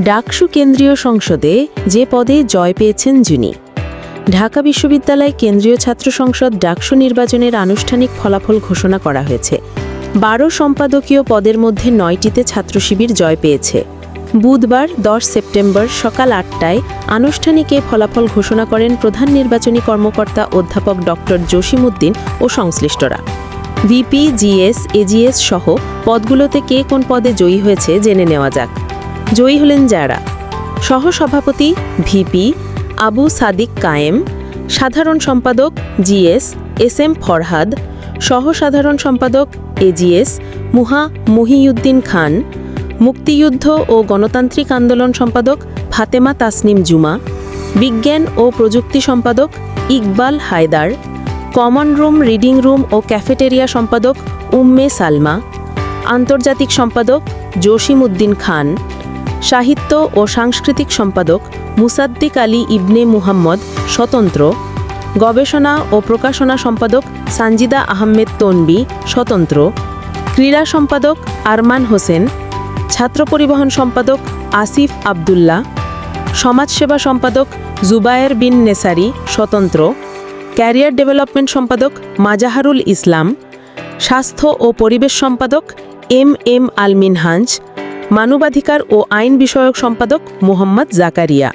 ডাকসু কেন্দ্রীয় সংসদে যে পদে জয় পেয়েছেন যিনি। ঢাকা বিশ্ববিদ্যালয় কেন্দ্রীয় ছাত্র সংসদ ডাকসু নির্বাচনের আনুষ্ঠানিক ফলাফল ঘোষণা করা হয়েছে। 12 সম্পাদকীয় পদের মধ্যে 9টিতে ছাত্র শিবির জয় পেয়েছে। বুধবার 10 সেপ্টেম্বর সকাল 8টায় আনুষ্ঠানিক এ ফলাফল ঘোষণা করেন প্রধান নির্বাচনী কর্মকর্তা অধ্যাপক ডক্টর জসিমউদ্দিন ও সংশ্লিষ্টরা। ভিপি, জিএস, এজিএস সহ পদগুলোতে কে কোন পদে জয়ী হয়েছে জেনে নেওয়া যাক। জয়ী হলেন যারা: সহসভাপতি ভিপি আবু সাদিক কায়েম, সাধারণ সম্পাদক জিএস এস এম ফরহাদ, সহসাধারণ সম্পাদক এজিএস মুহা মহিউদ্দিন খান, মুক্তিযুদ্ধ ও গণতান্ত্রিক আন্দোলন সম্পাদক ফাতেমা তাসনিম জুমা, বিজ্ঞান ও প্রযুক্তি সম্পাদক Iqbal Haider, common room, reading room ও ক্যাফেটেরিয়া সম্পাদক উম্মে সালমা, আন্তর্জাতিক সম্পাদক জসিমউদ্দিন খান, সাহিত্য ও সাংস্কৃতিক সম্পাদক মুসাদ্দিক আলী ইবনে মুহাম্মদ স্বতন্ত্র, গবেষণা ও প্রকাশনা সম্পাদক সানজিদা আহমেদ তনবী স্বতন্ত্র, ক্রীড়া সম্পাদক আরমান হোসেন, ছাত্র পরিবহন সম্পাদক আসিফ আবদুল্লাহ, সমাজসেবা সম্পাদক জুবায়ের বিন নেসারি স্বতন্ত্র, ক্যারিয়ার ডেভেলপমেন্ট সম্পাদক মাজাহারুল ইসলাম, স্বাস্থ্য ও পরিবেশ সম্পাদক এম এম আল মিনহাজ, মানবাধিকার ও আইন বিষয়ক সম্পাদক মোহাম্মদ জাকারিয়া।